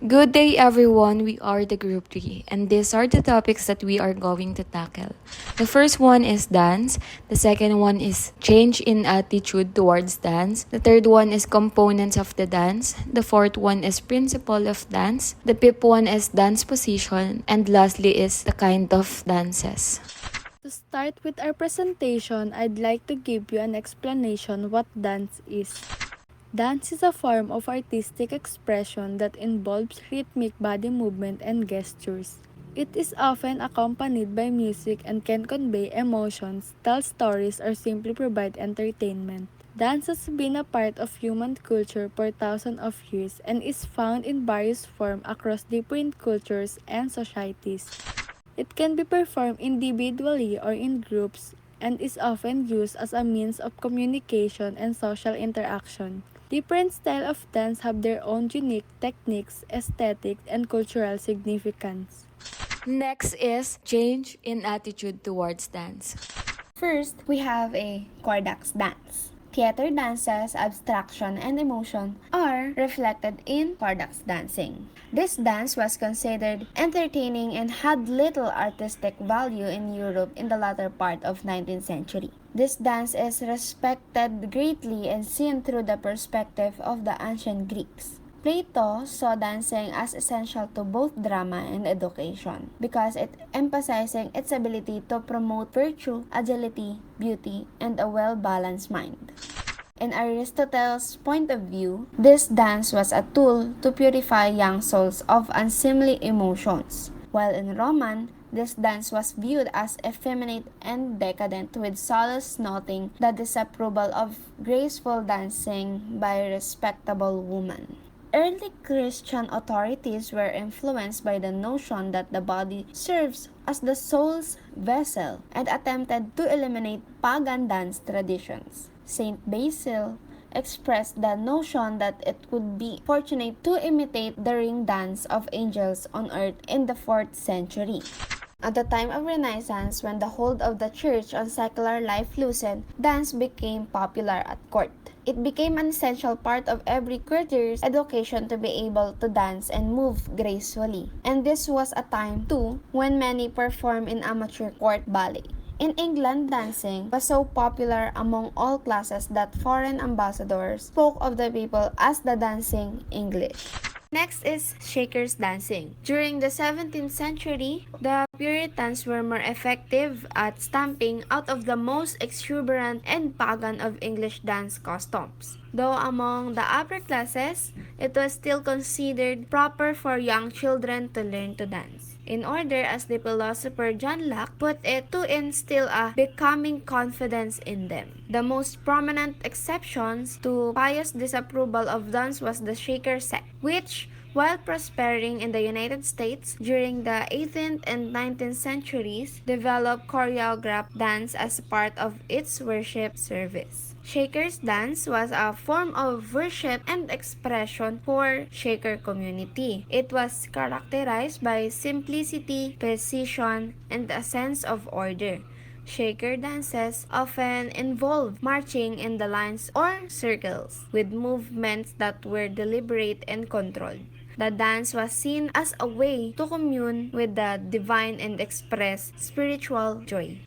Good day, everyone. We are the Group 3, and these are the topics that we are going to tackle. The first one is dance, the second one is change in attitude towards dance, the third one is components of the dance, the fourth one is principle of dance, the fifth one is dance position, and lastly is the kind of dances. To start with our presentation, I'd like to give you an explanation what dance is. Dance is a form of artistic expression that involves rhythmic body movement and gestures. It is often accompanied by music and can convey emotions, tell stories, or simply provide entertainment. Dance has been a part of human culture for thousands of years and is found in various forms across different cultures and societies. It can be performed individually or in groups and is often used as a means of communication and social interaction. Different styles of dance have their own unique techniques, aesthetics, and cultural significance. Next is change in attitude towards dance. First, we have a choreographed dance. Theater dances, abstraction, and emotion are reflected in choreographed dancing. This dance was considered entertaining and had little artistic value in Europe in the latter part of 19th century. This dance is respected greatly and seen through the perspective of the ancient Greeks. Plato saw dancing as essential to both drama and education because it emphasizing its ability to promote virtue, agility, beauty, and a well-balanced mind. In Aristotle's point of view, this dance was a tool to purify young souls of unseemly emotions, while in Roman, this dance was viewed as effeminate and decadent, with Sallust noting the disapproval of graceful dancing by respectable women. Early Christian authorities were influenced by the notion that the body serves as the soul's vessel and attempted to eliminate pagan dance traditions. Saint Basil expressed the notion that it would be fortunate to imitate the ring dance of angels on earth in the 4th century. At the time of Renaissance, when the hold of the church on secular life loosened, dance became popular at court. It became an essential part of every courtier's education to be able to dance and move gracefully. And this was a time, too, when many performed in amateur court ballet. In England, dancing was so popular among all classes that foreign ambassadors spoke of the people as the dancing English. Next is Shakers dancing. During the 17th century, the Puritans were more effective at stamping out of the most exuberant and pagan of English dance costumes. Though among the upper classes, it was still considered proper for young children to learn to dance, in order, as the philosopher John Locke put it, to instill a becoming confidence in them. The most prominent exceptions to pious disapproval of dance was the Shaker sect, which, while prospering in the United States during the 18th and 19th centuries, developed choreographed dance as part of its worship service. Shakers dance was a form of worship and expression for Shaker community. It was characterized by simplicity, precision, and a sense of order. Shaker dances often involve marching in the lines or circles, with movements that were deliberate and controlled. The dance was seen as a way to commune with the divine and express spiritual joy.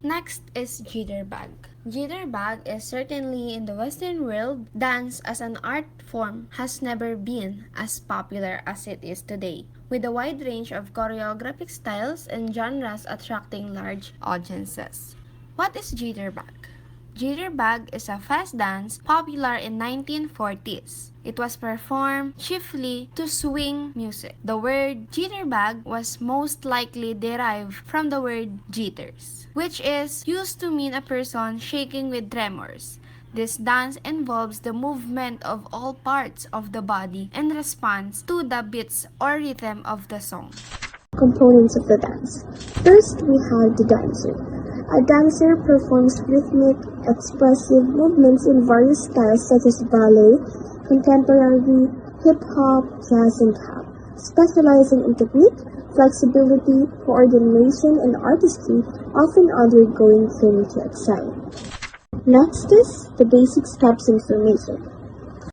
Next is jitterbug. Jitterbug is certainly in the Western world, dance as an art form has never been as popular as it is today, with a wide range of choreographic styles and genres attracting large audiences. What is jitterbug? Jitterbug is a fast dance popular in 1940s. It was performed chiefly to swing music. The word jitterbug was most likely derived from the word jitters, which is used to mean a person shaking with tremors. This dance involves the movement of all parts of the body in response to the beats or rhythm of the song. Components of the dance. First, we have the dancer. A dancer performs rhythmic, expressive movements in various styles such as ballet, contemporary, hip-hop, jazz, and tap, specializing in technique, flexibility, coordination, and artistry, often undergoing training to excel. Next is the basic steps information.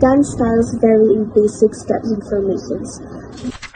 Dance styles vary in basic step informations.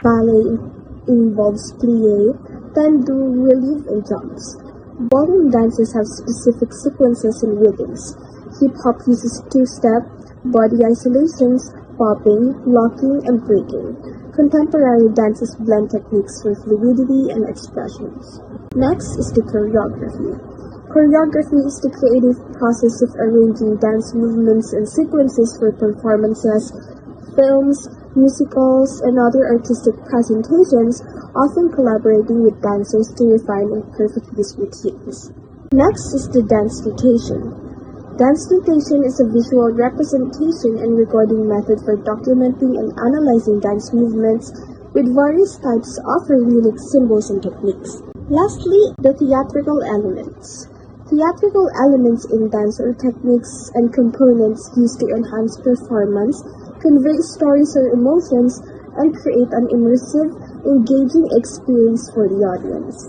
Ballet involves plie, tango, relief, and jumps. Ballroom dances have specific sequences and rhythms. Hip-hop uses two-step, body isolations, popping, locking, and breaking. Contemporary dances blend techniques for fluidity and expressions. Next is the choreography. Choreography is the creative process of arranging dance movements and sequences for performances, films, musicals, and other artistic presentations, often collaborating with dancers to refine and perfect these routines. Next is the dance notation. Dance notation is a visual representation and recording method for documenting and analyzing dance movements with various types offering unique symbols and techniques. Lastly, the theatrical elements. Theatrical elements in dance are techniques and components used to enhance performance, convey stories or emotions, and create an immersive, engaging experience for the audience.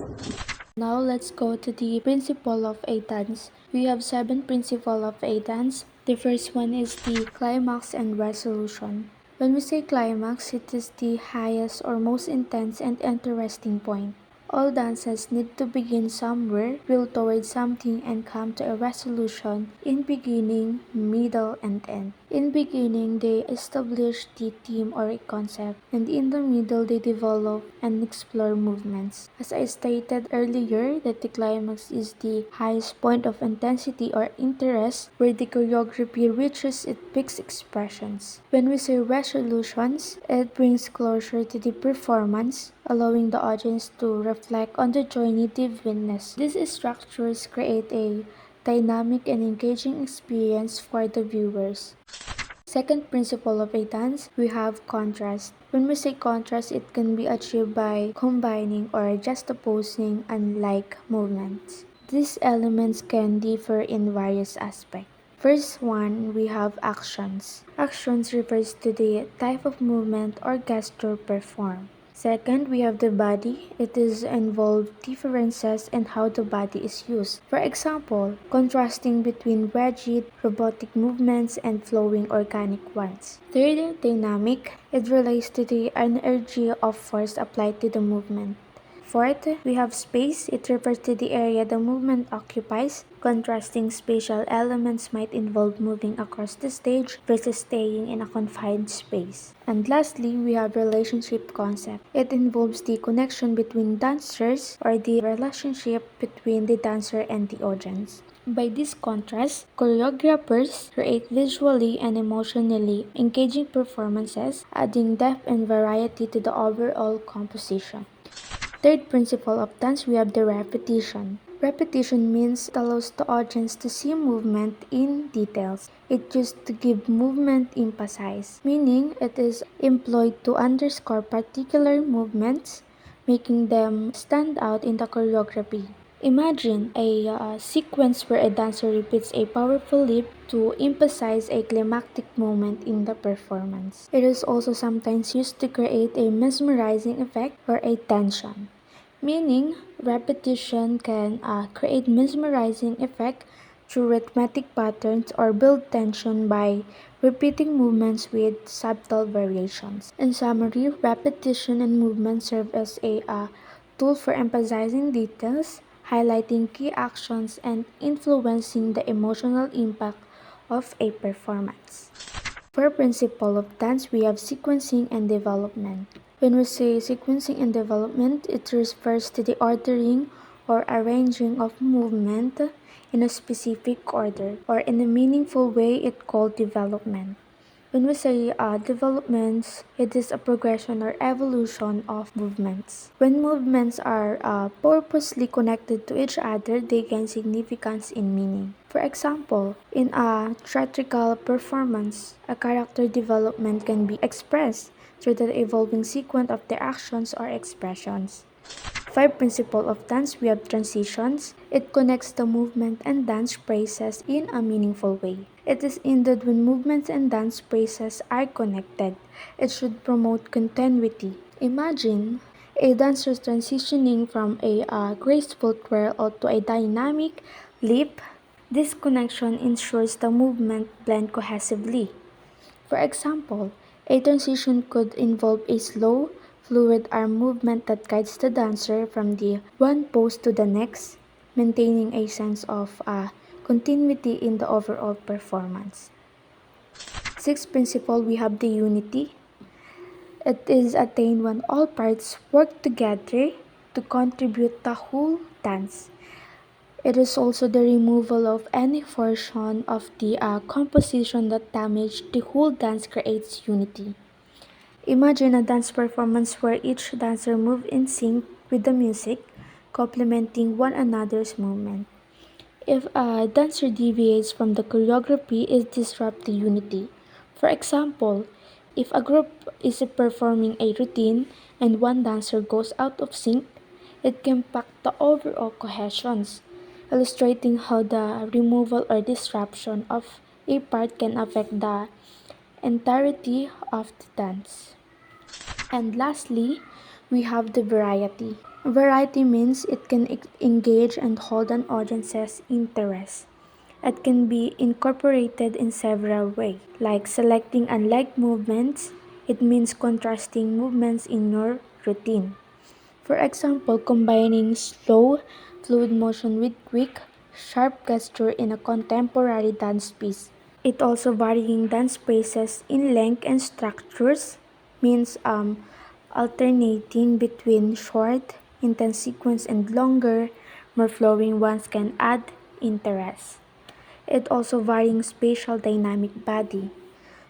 Now let's go to the principle of a dance. We have 7 principles of a dance. The first one is the climax and resolution. When we say climax, it is the highest or most intense and interesting point. All dances need to begin somewhere, build towards something, and come to a resolution in beginning, middle, and end. In beginning, they establish the theme or a concept, and in the middle, they develop and explore movements. As I stated earlier, that the climax is the highest point of intensity or interest where the choreography reaches its peak expressions. When we say resolutions, it brings closure to the performance, allowing the audience to reflect on the journey they've witnessed. These structures create a dynamic and engaging experience for the viewers. Second principle of a dance, we have contrast. When we say contrast, it can be achieved by combining or juxtaposing unlike movements. These elements can differ in various aspects. First one, we have actions. Actions refers to the type of movement or gesture performed. Second, we have the body. It is involved differences in how the body is used. For example, contrasting between rigid, robotic movements and flowing organic ones. Third, dynamic. It relates to the energy of force applied to the movement. Fourth, we have space. It refers to the area the movement occupies. Contrasting spatial elements might involve moving across the stage versus staying in a confined space. And lastly, we have relationship concept. It involves the connection between dancers or the relationship between the dancer and the audience. By this contrast, choreographers create visually and emotionally engaging performances, adding depth and variety to the overall composition. Third principle of dance, we have the repetition. Repetition means it allows the audience to see movement in details. It used to give movement emphasis, meaning it is employed to underscore particular movements, making them stand out in the choreography. Imagine a sequence where a dancer repeats a powerful leap to emphasize a climactic moment in the performance. It is also sometimes used to create a mesmerizing effect or a tension, meaning repetition can create mesmerizing effect through rhythmic patterns or build tension by repeating movements with subtle variations. In summary, repetition and movement serve as a tool for emphasizing details, highlighting key actions, and influencing the emotional impact of a performance. For principle of dance, we have sequencing and development. When we say sequencing and development, it refers to the ordering or arranging of movement in a specific order, or in a meaningful way it called development. When we say developments, it is a progression or evolution of movements. When movements are purposely connected to each other, they gain significance in meaning. For example, in a theatrical performance, a character development can be expressed through the evolving sequence of their actions or expressions. Five principle of dance, we have transitions. It connects the movement and dance phrases in a meaningful way. It is indeed when movements and dance phrases are connected. It should promote continuity. Imagine a dancer transitioning from a graceful twirl to a dynamic leap. This connection ensures the movement blend cohesively. For example, a transition could involve a slow, fluid arm movement that guides the dancer from the one pose to the next, maintaining a sense of continuity in the overall performance. Sixth principle, we have the unity. It is attained when all parts work together to contribute the whole dance. It is also the removal of any portion of the composition that damage the whole dance creates unity. Imagine a dance performance where each dancer moves in sync with the music, complementing one another's movement. If a dancer deviates from the choreography, it disrupts the unity. For example, if a group is performing a routine and one dancer goes out of sync, it can impact the overall cohesions, illustrating how the removal or disruption of a part can affect the entirety of the dance. And lastly, we have the variety. Variety means it can engage and hold an audience's interest. It can be incorporated in several ways, like selecting unlike movements. It means contrasting movements in your routine. For example, combining slow, fluid motion with quick, sharp gesture in a contemporary dance piece. It also varying dance spaces in length and structures means alternating between short, intense sequence and longer, more flowing ones can add interest. It also varying spatial dynamic body,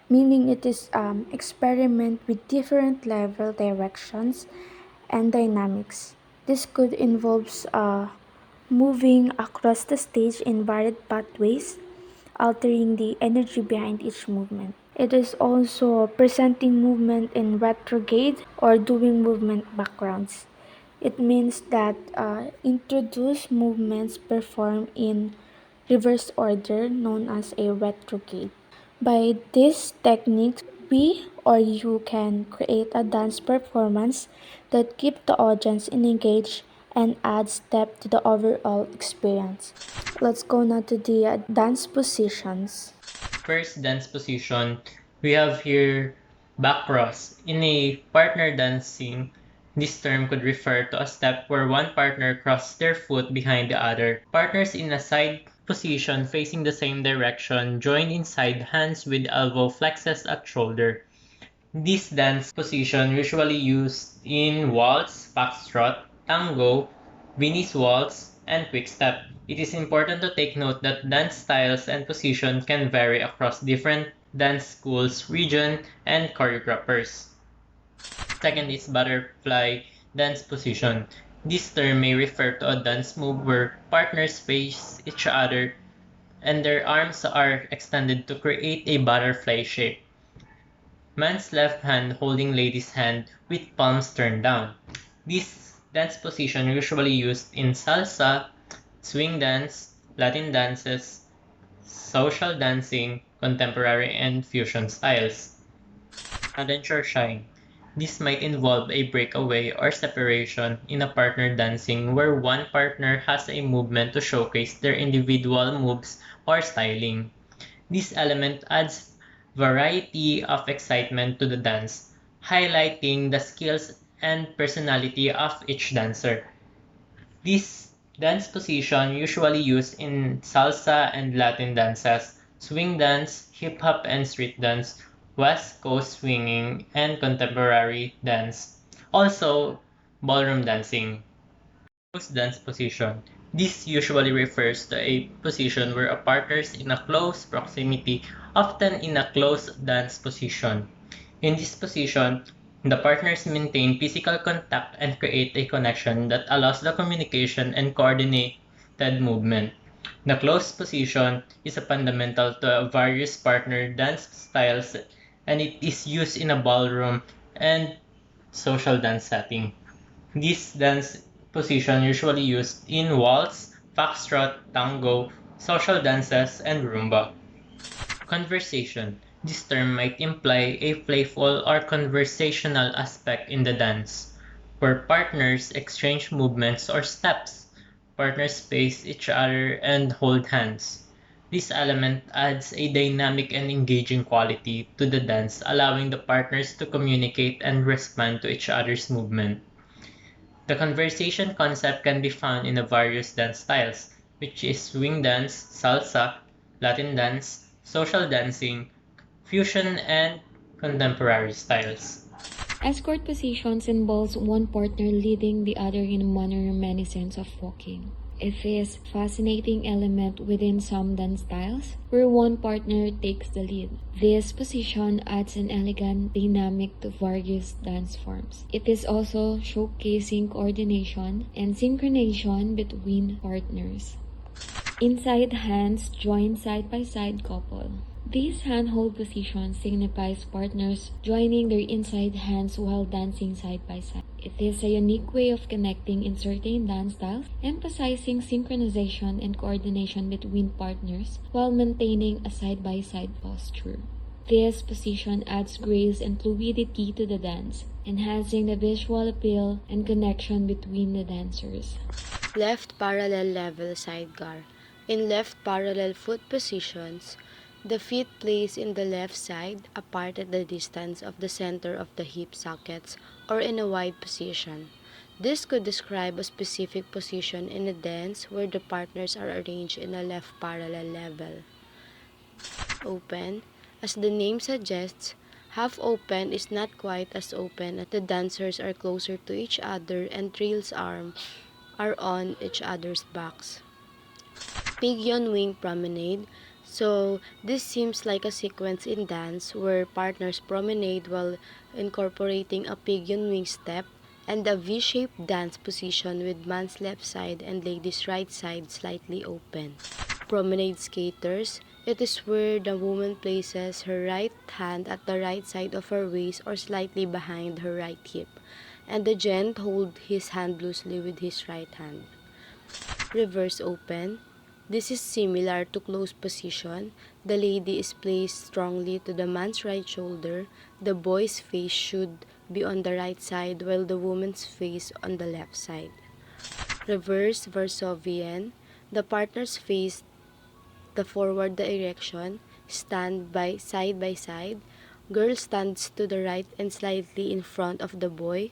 meaning it is experiment with different level directions and dynamics. This could involve moving across the stage in varied pathways, altering the energy behind each movement. It is also presenting movement in retrograde or doing movement backgrounds. It means that introduce movements performed in reverse order known as a retrograde. By this technique, we or you can create a dance performance that keep the audience engaged and adds depth to the overall experience. Let's go now to the dance positions. First dance position, we have here back cross. In a partner dancing, this term could refer to a step where one partner crosses their foot behind the other. Partners in a side position facing the same direction join inside hands with elbow flexes at shoulder. This dance position usually used in waltz, foxtrot, tango, Viennese waltz, and quickstep. It is important to take note that dance styles and position can vary across different dance schools, region, and choreographers. Second is butterfly dance position. This term may refer to a dance move where partners face each other and their arms are extended to create a butterfly shape. Man's left hand holding lady's hand with palms turned down. This dance position usually used in salsa, swing dance, Latin dances, social dancing, contemporary and fusion styles. Adventure shine. This might involve a breakaway or separation in a partner dancing where one partner has a movement to showcase their individual moves or styling. This element adds variety of excitement to the dance, highlighting the skills and personality of each dancer. This dance position usually used in salsa and Latin dances, swing dance, hip hop and street dance, West Coast swinging, and contemporary dance. Also, ballroom dancing. Close dance position. This usually refers to a position where a partner is in a close proximity, often in a close dance position. In this position, the partners maintain physical contact and create a connection that allows the communication and coordinated movement. The close position is a fundamental to various partner dance styles and it is used in a ballroom and social dance setting. This dance position usually used in waltz, foxtrot, tango, social dances, and rumba. Conversation. This term might imply a playful or conversational aspect in the dance, where partners exchange movements or steps. Partners face each other and hold hands. This element adds a dynamic and engaging quality to the dance, allowing the partners to communicate and respond to each other's movement. The conversation concept can be found in the various dance styles, which is swing dance, salsa, Latin dance, social dancing, fusion, and contemporary styles. Escort positions involves one partner leading the other in a manner reminiscent of walking. It is a fascinating element within some dance styles where one partner takes the lead. This position adds an elegant dynamic to various dance forms. It is also showcasing coordination and synchronization between partners. Inside hands join side by side couple. This handhold position signifies partners joining their inside hands while dancing side by side. It is a unique way of connecting in certain dance styles, emphasizing synchronization and coordination between partners while maintaining a side by side posture. This position adds grace and fluidity to the dance, enhancing the visual appeal and connection between the dancers. Left parallel level sidecar. In left parallel foot positions, the feet placed in the left side, apart at the distance of the center of the hip sockets, or in a wide position. This could describe a specific position in a dance where the partners are arranged in a left parallel level. Open. As the name suggests, half open is not quite as open as the dancers are closer to each other and Trill's arms are on each other's backs. Pigeon wing promenade. So this seems like a sequence in dance where partners promenade while incorporating a pigeon wing step and a V-shaped dance position with man's left side and lady's right side slightly open. Promenade skaters. It is where the woman places her right hand at the right side of her waist or slightly behind her right hip, and the gent holds his hand loosely with his right hand. Reverse open. This is similar to closed position. The lady is placed strongly to the man's right shoulder. The boy's face should be on the right side while the woman's face on the left side. Reverse Varsovian. The partners face the forward direction, stand by side. Girl stands to the right and slightly in front of the boy,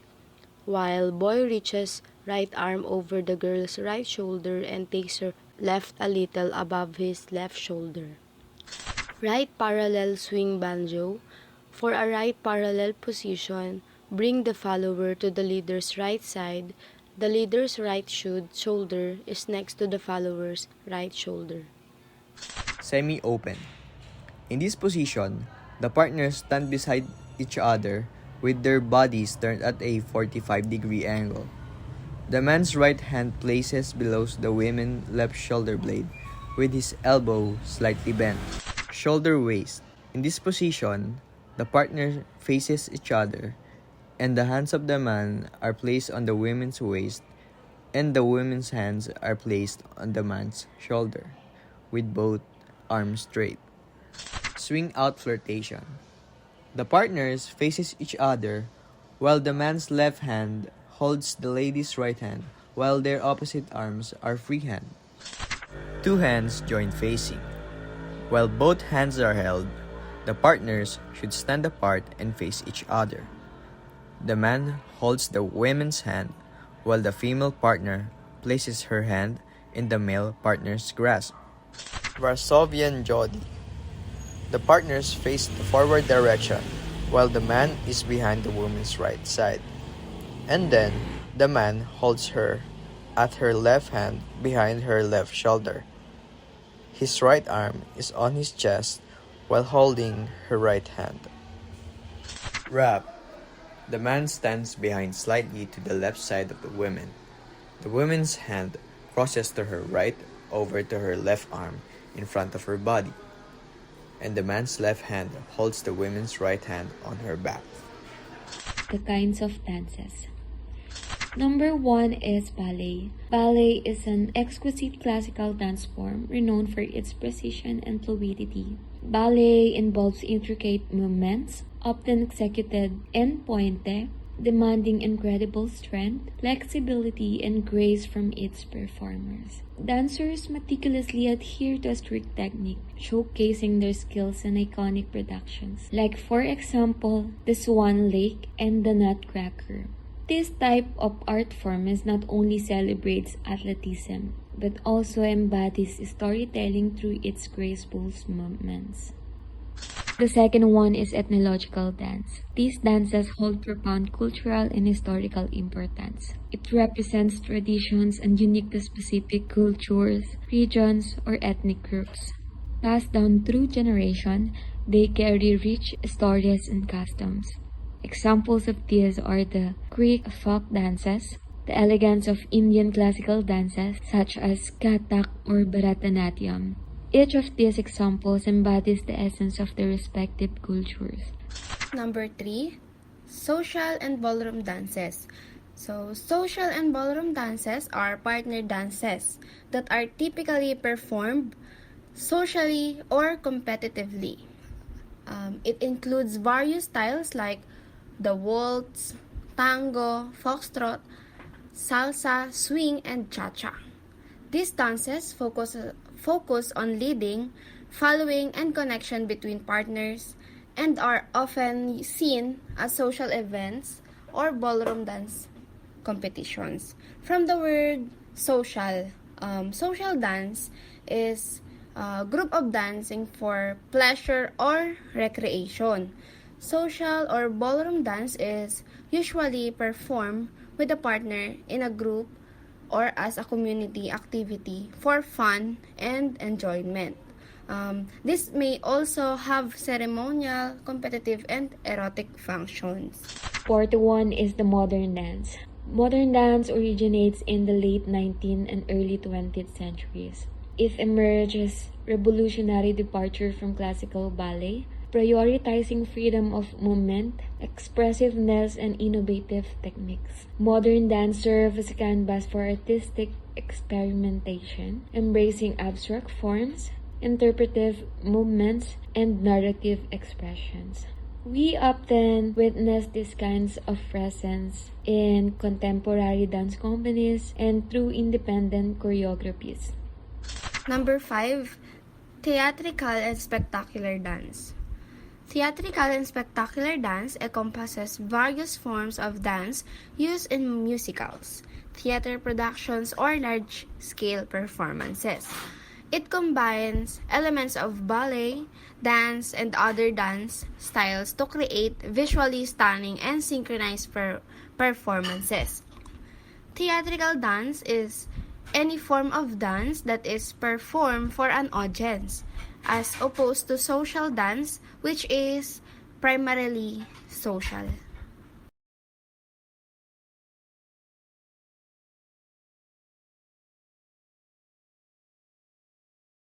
while boy reaches right arm over the girl's right shoulder and takes her left a little above his left shoulder. Right parallel swing banjo. For a right parallel position, bring the follower to the leader's right side. The leader's right shoulder is next to the follower's right shoulder. Semi-open. In this position, the partners stand beside each other with their bodies turned at a 45-degree angle. The man's right hand places below the woman's left shoulder blade with his elbow slightly bent. Shoulder waist. In this position, the partner faces each other and the hands of the man are placed on the woman's waist and the woman's hands are placed on the man's shoulder with both arms straight. Swing out flirtation. The partners faces each other while the man's left hand holds the lady's right hand while their opposite arms are freehand. Two hands join facing. While both hands are held, the partners should stand apart and face each other. The man holds the woman's hand while the female partner places her hand in the male partner's grasp. Varsovian Jodi. The partners face the forward direction while the man is behind the woman's right side. And then, the man holds her at her left hand behind her left shoulder. His right arm is on his chest while holding her right hand. Wrap. The man stands behind slightly to the left side of the woman. The woman's hand crosses to her right over to her left arm in front of her body, and the man's left hand holds the woman's right hand on her back. The kinds of dances. Number 1 is ballet. Ballet is an exquisite classical dance form renowned for its precision and fluidity. Ballet involves intricate movements, often executed en pointe, demanding incredible strength, flexibility, and grace from its performers. Dancers meticulously adhere to a strict technique, showcasing their skills in iconic productions, like for example, The Swan Lake and The Nutcracker. This type of art form is not only celebrates athleticism, but also embodies storytelling through its graceful movements. The second one is ethnological dance. These dances hold profound cultural and historical importance. It represents traditions and unique to specific cultures, regions, or ethnic groups. Passed down through generation, they carry rich stories and customs. Examples of these are the Greek folk dances, the elegance of Indian classical dances such as Kathak or Bharatanatyam. Each of these examples embodies the essence of their respective cultures. Number 3, social and ballroom dances. So, social and ballroom dances are partner dances that are typically performed socially or competitively. It includes various styles like the waltz, tango, foxtrot, salsa, swing, and cha-cha. These dances focus on leading, following, and connection between partners and are often seen as social events or ballroom dance competitions. From the word social, social dance is a group of dancing for pleasure or recreation. Social or ballroom dance is usually performed with a partner in a group or as a community activity for fun and enjoyment. This may also have ceremonial, competitive, and erotic functions. Fourth one is the modern dance. Modern dance originates in the late 19th and early 20th centuries. It emerged as revolutionary departure from classical ballet, prioritizing freedom of movement, expressiveness, and innovative techniques. Modern dance serves as a canvas for artistic experimentation, embracing abstract forms, interpretive movements, and narrative expressions. We often witness these kinds of presence in contemporary dance companies and through independent choreographies. Number 5, theatrical and spectacular dance. Theatrical and spectacular dance encompasses various forms of dance used in musicals, theater productions, or large-scale performances. It combines elements of ballet, dance, and other dance styles to create visually stunning and synchronized performances. Theatrical dance is any form of dance that is performed for an audience, as opposed to social dance, which is primarily social.